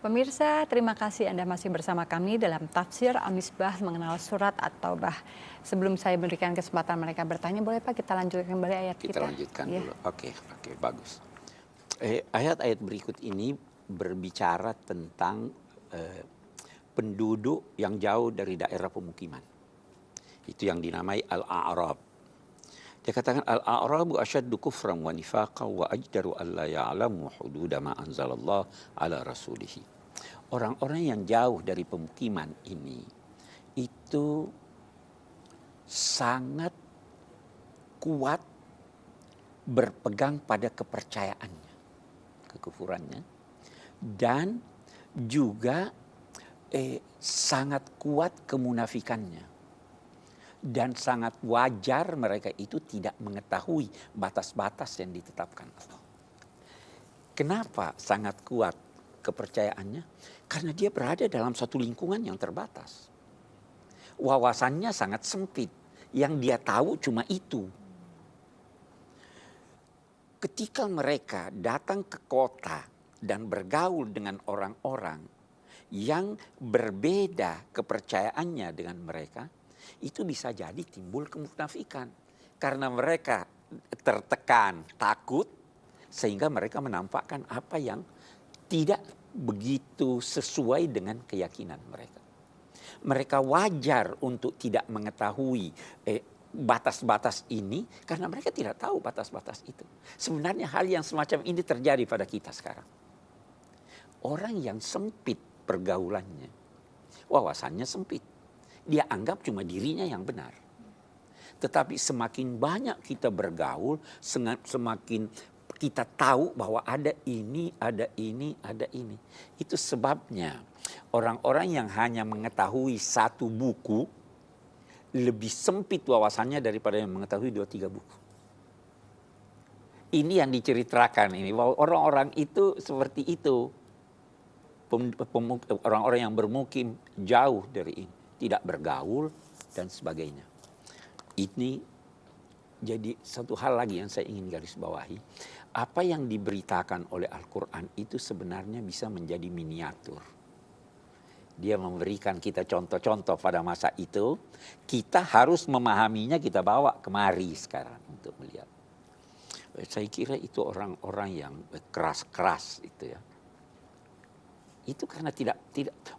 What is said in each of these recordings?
Pemirsa, terima kasih Anda masih bersama kami dalam Tafsir Al-Misbah mengenal surat At-Taubah. Sebelum saya berikan kesempatan mereka bertanya, boleh Pak kita lanjutkan kembali ayat kita? Kita lanjutkan Ya. dulu. Oke, bagus. Ayat-ayat berikut ini berbicara tentang penduduk yang jauh dari daerah pemukiman. Itu yang dinamai Al-A'rab. Dia katakan Al-A'rabu asyaddu kufran wa nifaqa wa ajdaru alla ya'lamu hududa ma anzalallah ala rasulihi. Orang-orang yang jauh dari pemukiman ini itu sangat kuat berpegang pada kepercayaannya, kekufurannya, dan juga sangat kuat kemunafikannya. Dan sangat wajar mereka itu tidak mengetahui batas-batas yang ditetapkan Allah. Kenapa sangat kuat kepercayaannya? Karena dia berada dalam satu lingkungan yang terbatas. Wawasannya sangat sempit. Yang dia tahu cuma itu. Ketika mereka datang ke kota dan bergaul dengan orang-orang yang berbeda kepercayaannya dengan mereka, itu bisa jadi timbul kemunafikan. Karena mereka tertekan, takut, sehingga mereka menampakkan apa yang tidak begitu sesuai dengan keyakinan mereka. Mereka wajar untuk tidak mengetahui batas-batas ini karena mereka tidak tahu batas-batas itu. Sebenarnya hal yang semacam ini terjadi pada kita sekarang. Orang yang sempit pergaulannya, wawasannya sempit. Dia anggap cuma dirinya yang benar. Tetapi semakin banyak kita bergaul, semakin kita tahu bahwa ada ini, ada ini, ada ini. Itu sebabnya orang-orang yang hanya mengetahui satu buku lebih sempit wawasannya daripada yang mengetahui 2-3 buku. Ini yang diceritakan ini, bahwa orang-orang itu seperti itu. Orang-orang yang bermukim jauh dari ini, tidak bergaul dan sebagainya. Ini jadi satu hal lagi yang saya ingin garis bawahi. Apa yang diberitakan oleh Al-Quran itu sebenarnya bisa menjadi miniatur. Dia memberikan kita contoh-contoh pada masa itu. Kita harus memahaminya, kita bawa kemari sekarang untuk melihat. Saya kira itu orang-orang yang keras-keras itu ya. Itu karena tidak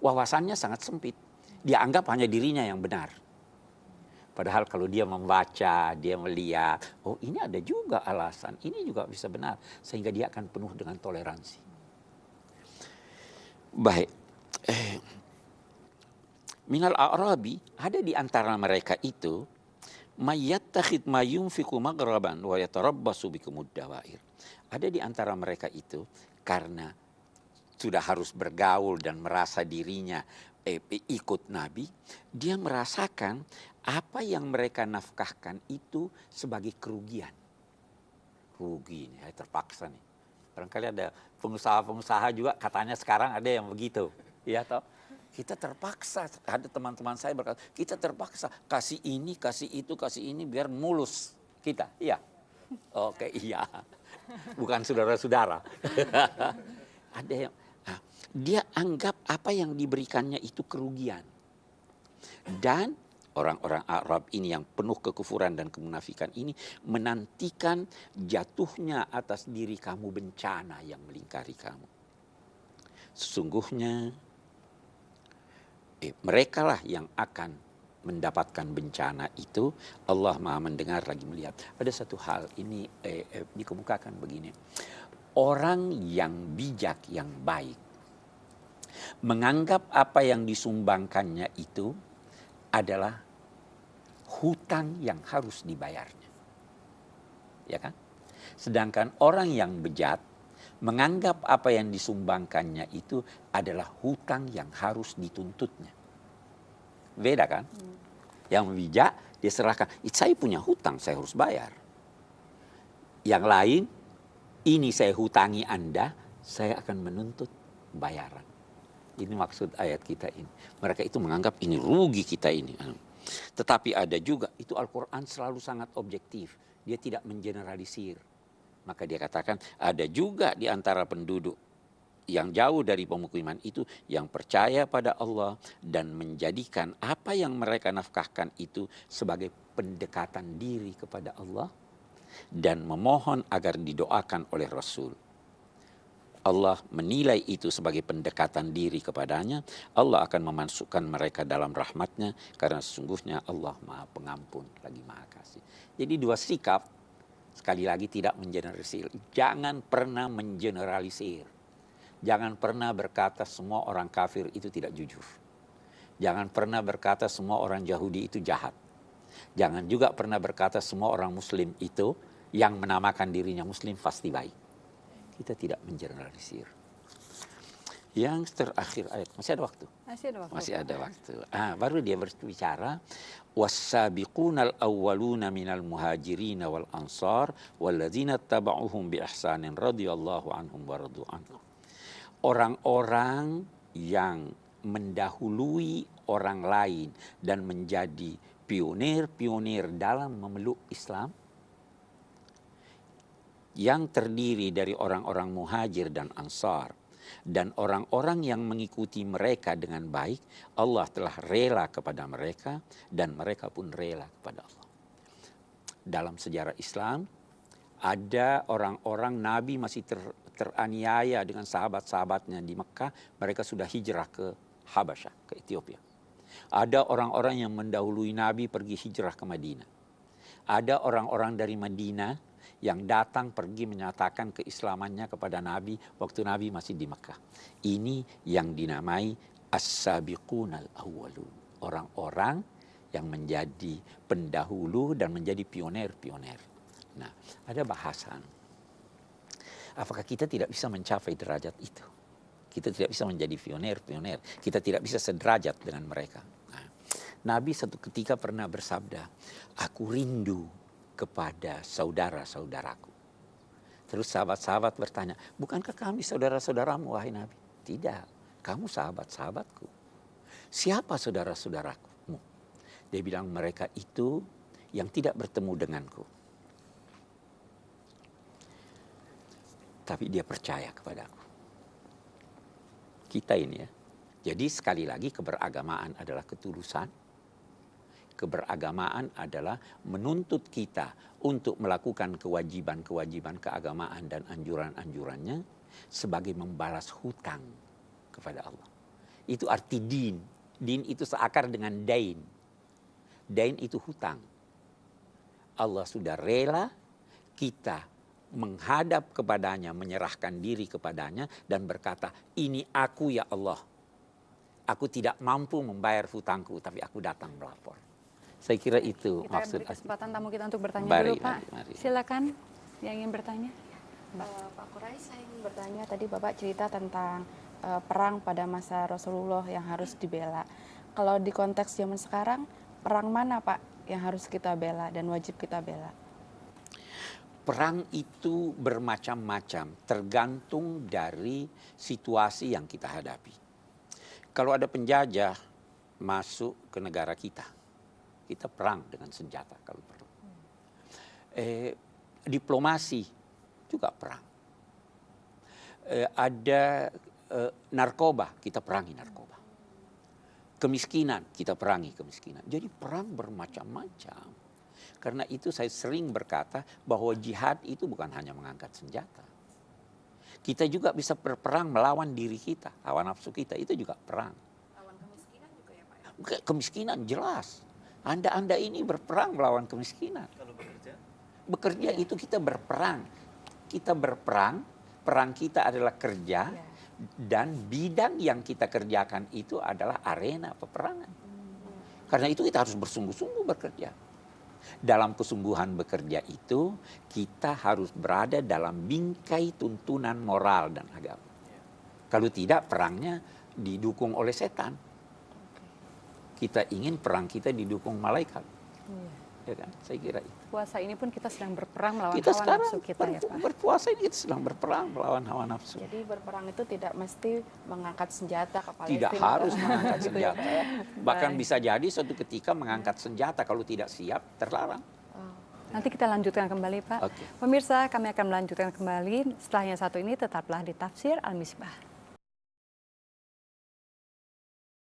wawasannya sangat sempit. Dia anggap hanya dirinya yang benar. Padahal kalau dia membaca, dia melihat, oh ini ada juga alasan, ini juga bisa benar. Sehingga dia akan penuh dengan toleransi. Baik. Minal a'rabi, ada di antara mereka itu, mayyattakhid ma yunfiqu maghraban wa yatarabbasu bikumud dawair. Ada di antara mereka itu karena sudah harus bergaul dan merasa dirinya ikut Nabi, dia merasakan apa yang mereka nafkahkan itu sebagai kerugian. Rugi nih, terpaksa nih. Barangkali ada pengusaha-pengusaha juga katanya sekarang ada yang begitu. Ya toh? Kita terpaksa, ada teman-teman saya berkata, kita terpaksa kasih ini, kasih itu, kasih ini biar mulus kita. Iya. Oke, iya. Bukan saudara-saudara. Ada yang dia anggap apa yang diberikannya itu kerugian. Dan orang-orang Arab ini yang penuh kekufuran dan kemunafikan ini menantikan jatuhnya atas diri kamu bencana yang melingkari kamu. Sesungguhnya mereka lah yang akan mendapatkan bencana itu. Allah Maha mendengar lagi melihat. Ada satu hal ini dikemukakan begini. Orang yang bijak, yang baik, menganggap apa yang disumbangkannya itu adalah hutang yang harus dibayarnya. Ya kan? Sedangkan orang yang bejat menganggap apa yang disumbangkannya itu adalah hutang yang harus dituntutnya. Beda kan? Yang bijak dia serahkan, saya punya hutang, saya harus bayar. Yang lain, ini saya hutangi Anda, saya akan menuntut bayaran. Ini maksud ayat kita ini. Mereka itu menganggap ini rugi kita ini. Tetapi ada juga, itu Al-Quran selalu sangat objektif. Dia tidak mengeneralisir. Maka dia katakan ada juga di antara penduduk yang jauh dari pemukiman itu yang percaya pada Allah dan menjadikan apa yang mereka nafkahkan itu sebagai pendekatan diri kepada Allah dan memohon agar didoakan oleh Rasul. Allah menilai itu sebagai pendekatan diri kepadanya. Allah akan memasukkan mereka dalam rahmatnya karena sesungguhnya Allah Maha Pengampun lagi Maha Kasih. Jadi dua sikap, sekali lagi tidak mengeneralisir. Jangan pernah mengeneralisir. Jangan pernah berkata semua orang kafir itu tidak jujur. Jangan pernah berkata semua orang Yahudi itu jahat. Jangan juga pernah berkata semua orang Muslim itu yang menamakan dirinya Muslim pasti baik. Kita tidak mengeneralisir. Yang terakhir ayat, masih ada waktu? Masih ada waktu. Masih ada waktu. Baru dia berbicara, was-sabiqunal awwaluna minal muhajirin wal ansar walladzina tabauhum bi ihsanin radhiyallahu anhum wa radu anhu. Orang-orang yang mendahului orang lain dan menjadi pionir-pionir dalam memeluk Islam, yang terdiri dari orang-orang muhajir dan ansar dan orang-orang yang mengikuti mereka dengan baik, Allah telah rela kepada mereka dan mereka pun rela kepada Allah. Dalam sejarah Islam ada orang-orang Nabi masih teraniaya dengan sahabat-sahabatnya di Mekah, mereka sudah hijrah ke Habasyah, ke Ethiopia. Ada orang-orang yang mendahului Nabi pergi hijrah ke Madinah. Ada orang-orang dari Madinah yang datang pergi menyatakan keislamannya kepada Nabi waktu Nabi masih di Mekah. Ini yang dinamai as-sabiqunal awwalun. Orang-orang yang menjadi pendahulu dan menjadi pioner-pioner. Nah, ada bahasan. Apakah kita tidak bisa mencapai derajat itu? Kita tidak bisa menjadi pioner-pioner. Kita tidak bisa sederajat dengan mereka. Nah, Nabi satu ketika pernah bersabda, aku rindu kepada saudara-saudaraku. Terus sahabat-sahabat bertanya, bukankah kami saudara-saudaramu wahai Nabi? Tidak, kamu sahabat-sahabatku. Siapa saudara-saudaramu? Dia bilang mereka itu yang tidak bertemu denganku. Tapi dia percaya kepadaku. Kita ini ya. Jadi sekali lagi keberagamaan adalah ketulusan. Keberagamaan adalah menuntut kita untuk melakukan kewajiban-kewajiban keagamaan dan anjuran-anjurannya sebagai membalas hutang kepada Allah. Itu arti din. Din itu seakar dengan dain. Dain itu hutang. Allah sudah rela kita menghadap kepadanya, menyerahkan diri kepadanya dan berkata, ini aku ya Allah. Aku tidak mampu membayar hutangku, tapi aku datang melapor. Saya kira itu kita maksud. Kita beri kesempatan tamu kita untuk bertanya Mari, dulu, Pak. mari. Silakan yang ingin bertanya. Pak Kurai, saya ingin bertanya, tadi Bapak cerita tentang perang pada masa Rasulullah yang harus dibela. Kalau di konteks zaman sekarang, perang mana Pak yang harus kita bela dan wajib kita bela? Perang itu bermacam-macam, tergantung dari situasi yang kita hadapi. Kalau ada penjajah masuk ke negara kita perang dengan senjata kalau perlu. Diplomasi juga perang. Ada narkoba, kita perangi narkoba. Kemiskinan, kita perangi kemiskinan. Jadi perang bermacam-macam. Karena itu saya sering berkata bahwa jihad itu bukan hanya mengangkat senjata. Kita juga bisa berperang melawan diri kita, hawa nafsu kita, itu juga perang. Lawan kemiskinan juga ya Pak ya? Kemiskinan jelas. Anda ini berperang melawan kemiskinan. Kalau bekerja? Bekerja itu kita berperang. Kita berperang, perang kita adalah kerja, dan bidang yang kita kerjakan itu adalah arena peperangan. Karena itu kita harus bersungguh-sungguh bekerja. Dalam kesungguhan bekerja itu, kita harus berada dalam bingkai tuntunan moral dan agama. Kalau tidak, perangnya didukung oleh setan. Kita ingin perang kita didukung malaikat. Ya kan? Saya kira itu. Puasa ini pun kita sedang berperang melawan Kita hawa sekarang nafsu kita ya Pak. berpuasa ini kita sedang berperang melawan hawa nafsu. Jadi berperang itu tidak mesti mengangkat senjata ke Palestina. Tidak harus mengangkat Gitu ya, senjata. Pak ya? Bahkan Baik. bisa jadi suatu ketika mengangkat senjata kalau tidak siap terlarang. Nanti kita lanjutkan kembali Pak. Oke. Pemirsa, kami akan melanjutkan kembali. Setelah yang satu ini tetaplah di Tafsir Al-Misbah.